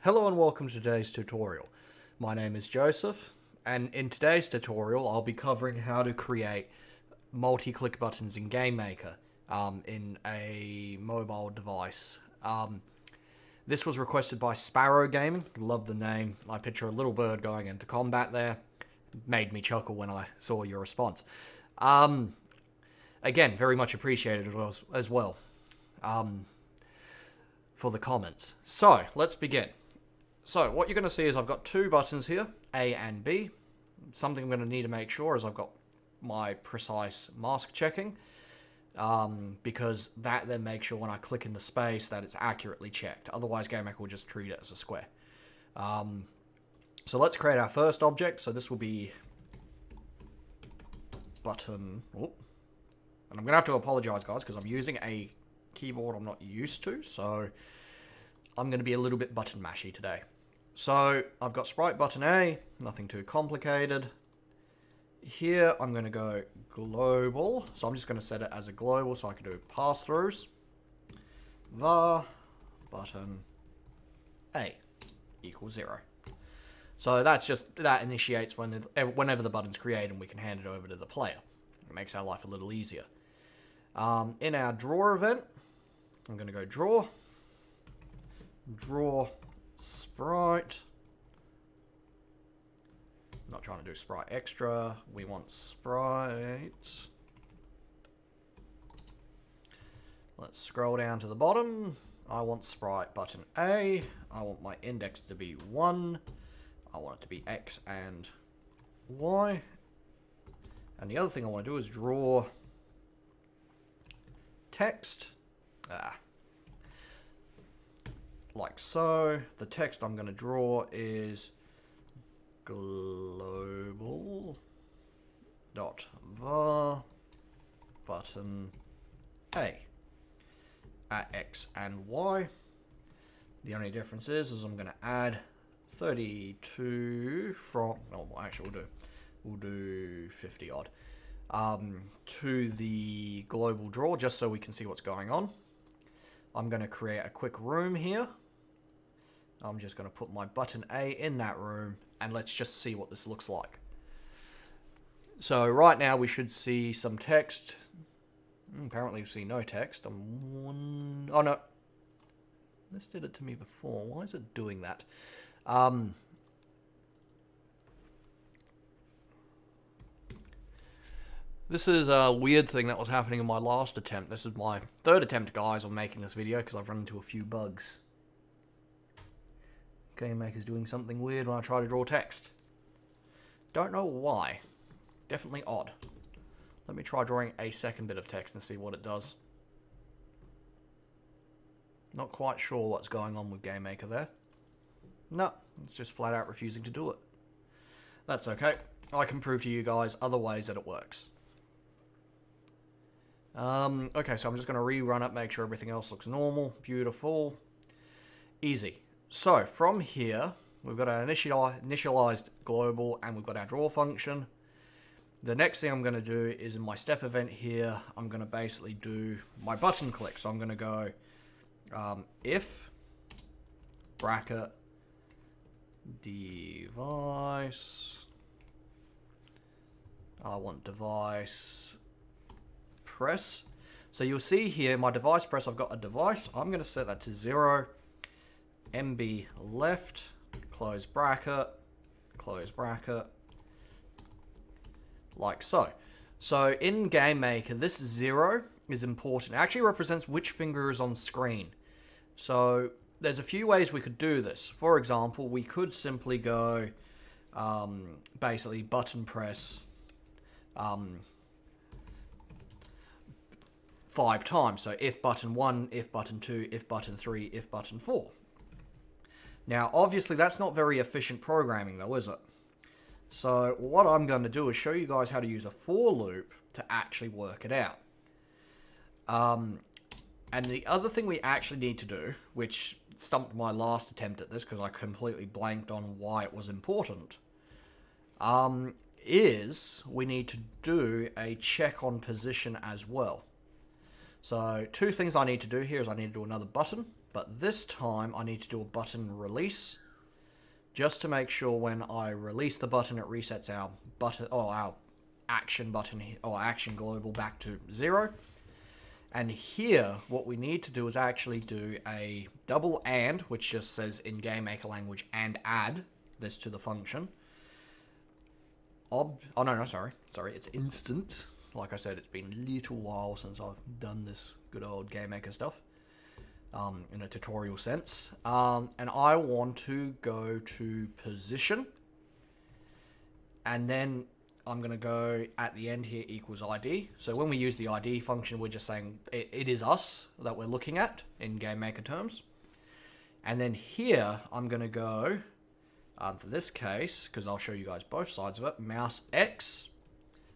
Hello and welcome to today's tutorial. My name is Joseph, and in today's tutorial I'll be covering how to create multi-click buttons in Gamemaker in a mobile device. This was requested by Sparrow Gaming. Love the name. I picture a little bird going into combat there. Made me chuckle when I saw your response. Again, very much appreciated as well for the comments. So, let's begin. So, what you're going to see is I've got two buttons here, A and B. Something I'm going to need to make sure is I've got my precise mask checking, because that then makes sure when I click in the space that it's accurately checked. Otherwise, Gamemaker will just treat it as a square. So let's create our first object. So this will be button. Oh. And I'm going to have to apologize, guys, because I'm using a keyboard I'm not used to. So I'm going to be a little bit button mashy today. So I've got sprite button A, nothing too complicated. Here I'm going to go global. So I'm just going to set it as a global so I can do pass-throughs. Var button A equals 0. So that initiates whenever the button's created and we can hand it over to the player. It makes our life a little easier. In our draw event, I'm going to go draw sprite. I'm not trying to do sprite extra. We want sprite. Let's scroll down to the bottom. I want sprite button A. I want my index to be 1. I want it to be X and Y. And the other thing I want to do is draw text. Like so. The text I'm going to draw is global.var button A at X and Y. The only difference is I'm going to add 32 from, oh, actually we'll do 50 odd to the global draw just so we can see what's going on. I'm going to create a quick room here. I'm just going to put my button A in that room and let's just see what this looks like. So right now we should see some text. Apparently we see no text. Oh no. This did it to me before. Why is it doing that? This is a weird thing that was happening in my last attempt. This is my third attempt, guys, on making this video because I've run into a few bugs. Gamemaker's doing something weird when I try to draw text. Don't know why. Definitely odd. Let me try drawing a second bit of text and see what it does. Not quite sure what's going on with Gamemaker there. No, it's just flat out refusing to do it. That's okay. I can prove to you guys other ways that it works. Okay, so I'm just going to rerun it, make sure everything else looks normal. Beautiful. Easy. So, from here, we've got our initialized global, and we've got our draw function. The next thing I'm going to do is in my step event here, I'm going to basically do my button click. So I'm going to go if bracket device. I want device press. So you'll see here my device press, I've got a device. I'm going to set that to 0. MB left, close bracket, like so. So in Gamemaker, this 0 is important. It actually represents which finger is on screen. So there's a few ways we could do this. For example, we could simply go basically button press 5 times. So if button 1, if button 2, if button 3, if button 4. Now, obviously, that's not very efficient programming, though, is it? So, what I'm going to do is show you guys how to use a for loop to actually work it out. And the other thing we actually need to do, which stumped my last attempt at this because I completely blanked on why it was important, is we need to do a check on position as well. So, two things I need to do here is I need to do another button. But this time I need to do a button release, just to make sure when I release the button, it resets our button, or our action button, or action global back to 0. And here, what we need to do is actually do a double and, which just says in Gamemaker language, and add this to the function. Sorry, it's instant. Like I said, it's been a little while since I've done this good old Gamemaker stuff. In a tutorial sense. And I want to go to position. And then I'm going to go at the end here equals ID. So when we use the ID function, we're just saying it is us that we're looking at in Gamemaker terms. And then here, I'm going to go, for this case, because I'll show you guys both sides of it, mouse X.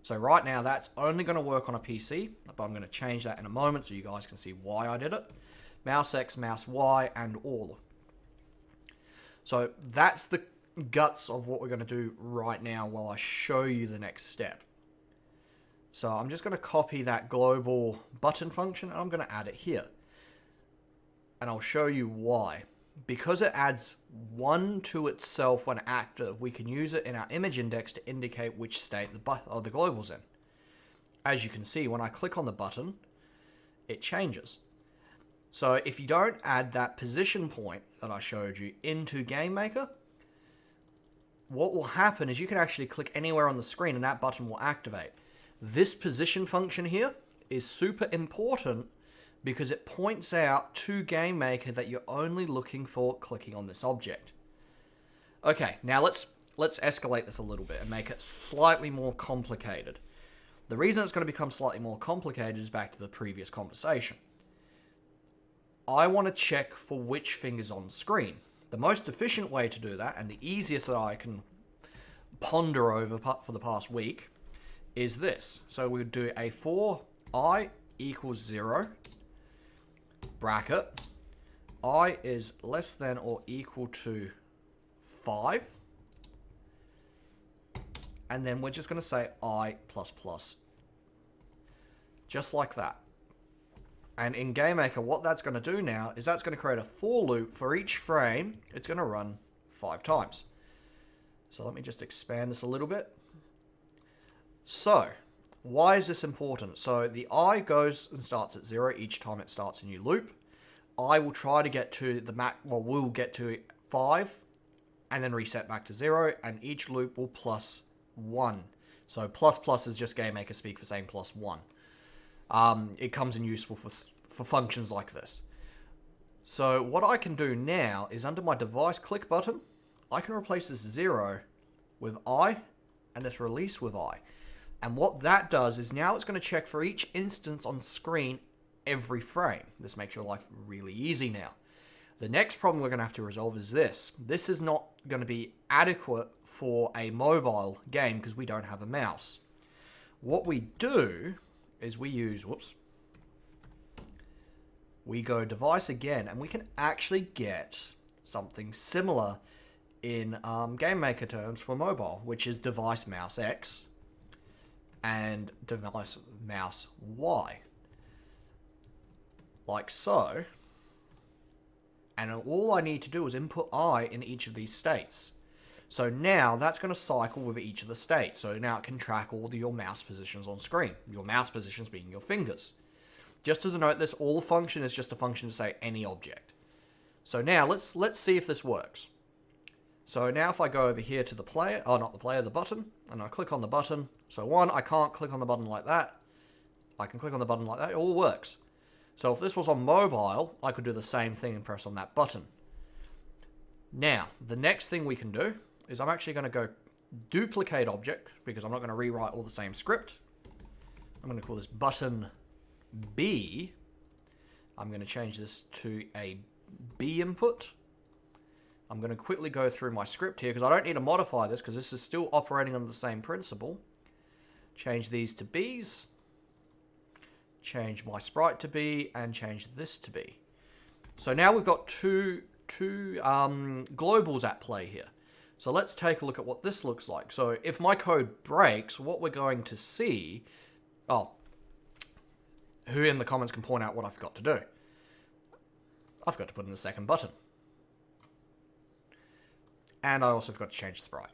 So right now, that's only going to work on a PC, but I'm going to change that in a moment so you guys can see why I did it. Mouse X, mouse Y, and all. So that's the guts of what we're going to do right now while I show you the next step. So I'm just going to copy that global button function and I'm going to add it here. And I'll show you why. Because it adds 1 to itself when active, we can use it in our image index to indicate which state the global's in. As you can see, when I click on the button, it changes. So if you don't add that position point that I showed you into Gamemaker, what will happen is you can actually click anywhere on the screen and that button will activate. This position function here is super important because it points out to Gamemaker that you're only looking for clicking on this object. Okay, now let's escalate this a little bit and make it slightly more complicated. The reason it's going to become slightly more complicated is back to the previous conversation. I want to check for which finger's on screen. The most efficient way to do that, and the easiest that I can ponder over for the past week, is this. So we would do a for I equals 0, bracket, I is less than or equal to 5, and then we're just going to say I plus plus. Just like that. And in Gamemaker, what that's going to do now is that's going to create a for loop for each frame. It's going to run 5 times. So let me just expand this a little bit. So, why is this important? So the I goes and starts at 0 each time it starts a new loop. I will try to get to the we'll get to 5 and then reset back to 0, and each loop will plus 1. So plus plus is just Gamemaker speak for saying plus 1. It comes in useful for functions like this. So what I can do now is under my device click button, I can replace this 0 with I and this release with I. And what that does is now it's going to check for each instance on screen every frame. This makes your life really easy now. The next problem we're going to have to resolve is this. This is not going to be adequate for a mobile game because we don't have a mouse. What we do is we use, we go device again, and we can actually get something similar in Gamemaker terms for mobile, which is device mouse X and device mouse Y. Like so. And all I need to do is input I in each of these states. So now that's going to cycle with each of the states. So now it can track all your mouse positions on screen. Your mouse positions being your fingers. Just as a note, this all function is just a function to say any object. So now let's see if this works. So now if I go over here to the player, the button, and I click on the button. So one, I can't click on the button like that. I can click on the button like that. It all works. So if this was on mobile, I could do the same thing and press on that button. Now, the next thing we can do is I'm actually going to go duplicate object because I'm not going to rewrite all the same script. I'm going to call this button B. I'm going to change this to a B input. I'm going to quickly go through my script here because I don't need to modify this because this is still operating under the same principle. Change these to Bs. Change my sprite to B and change this to B. So now we've got two globals at play here. So let's take a look at what this looks like. So if my code breaks, what we're going to see... Oh, who in the comments can point out what I forgot to do? I've got to put in the second button. And I also forgot to change the sprite.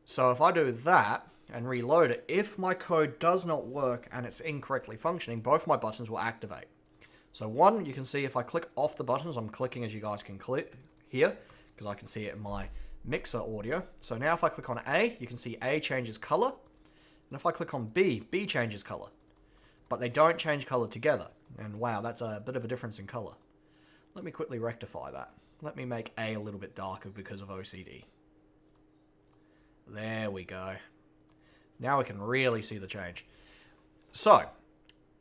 So if I do that and reload it, if my code does not work and it's incorrectly functioning, both my buttons will activate. So one, you can see if I click off the buttons, I'm clicking as you guys can click here, because I can see it in my mixer audio. So now if I click on A, you can see A changes color. And if I click on B, B changes color. But they don't change color together. And wow, that's a bit of a difference in color. Let me quickly rectify that. Let me make A a little bit darker because of OCD. There we go. Now we can really see the change. So,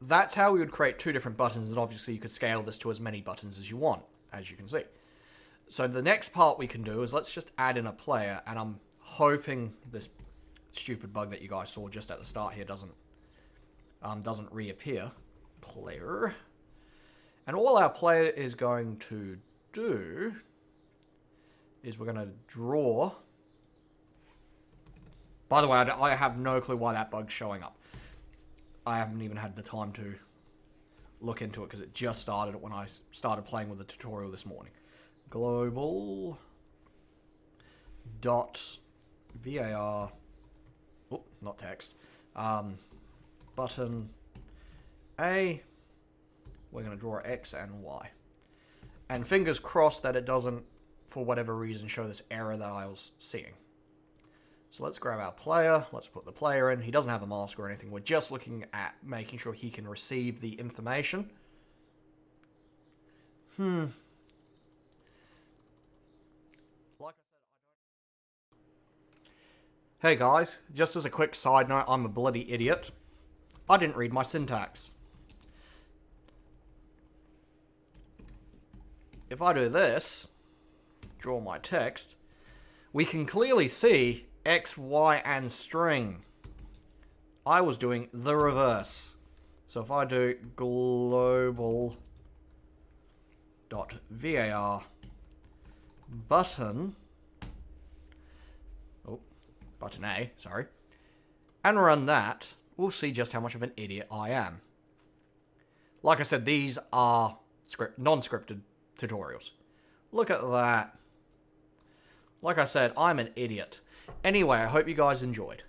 that's how we would create two different buttons, and obviously you could scale this to as many buttons as you want, as you can see. So the next part we can do is let's just add in a player, and I'm hoping this stupid bug that you guys saw just at the start here doesn't reappear. Player. And all our player is going to do is we're going to draw. By the way, I have no clue why that bug's showing up. I haven't even had the time to look into it because it just started when I started playing with the tutorial this morning. Global dot var, oh, not text, button A, we're going to draw X and Y. And fingers crossed that it doesn't, for whatever reason, show this error that I was seeing. So let's grab our player, let's put the player in. He doesn't have a mask or anything, we're just looking at making sure he can receive the information. Hey guys, just as a quick side note, I'm a bloody idiot. I didn't read my syntax. If I do this, draw my text, we can clearly see X, Y, and string. I was doing the reverse. So if I do global.var button, button A, sorry, and run that, we'll see just how much of an idiot I am. Like I said, these are non-scripted tutorials. Look at that. Like I said, I'm an idiot. Anyway, I hope you guys enjoyed.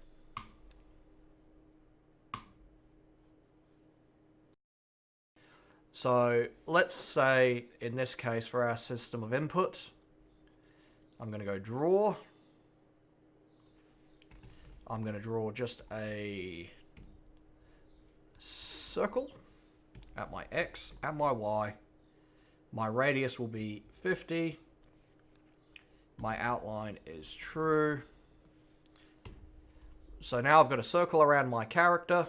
So, let's say, in this case, for our system of input, I'm going to go draw. I'm going to draw just a circle at my X and my Y. My radius will be 50. My outline is true. So now I've got a circle around my character.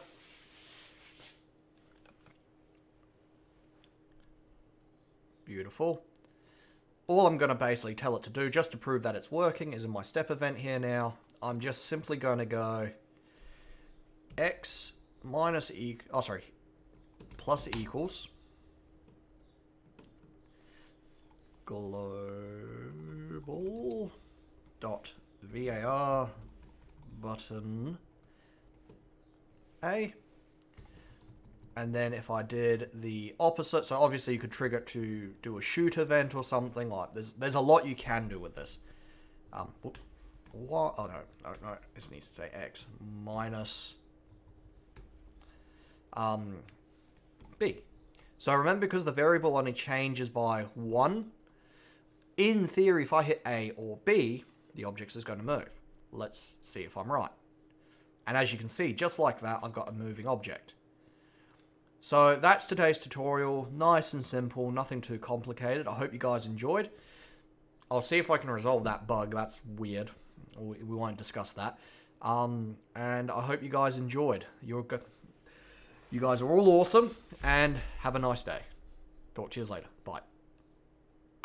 Beautiful. All I'm going to basically tell it to do, just to prove that it's working, is in my step event here now. I'm just simply going to go X minus plus equals global dot var button A, and then if I did the opposite, so obviously you could trigger it to do a shoot event or something like there's a lot you can do with this. What? Oh no, it needs to say X minus B. So remember, because the variable only changes by 1, in theory, if I hit A or B, the object is going to move. Let's see if I'm right. And as you can see, just like that, I've got a moving object. So that's today's tutorial. Nice and simple, nothing too complicated. I hope you guys enjoyed. I'll see if I can resolve that bug. That's weird. We won't discuss that. And I hope you guys enjoyed. You guys are all awesome, and have a nice day. Talk to you later. Bye.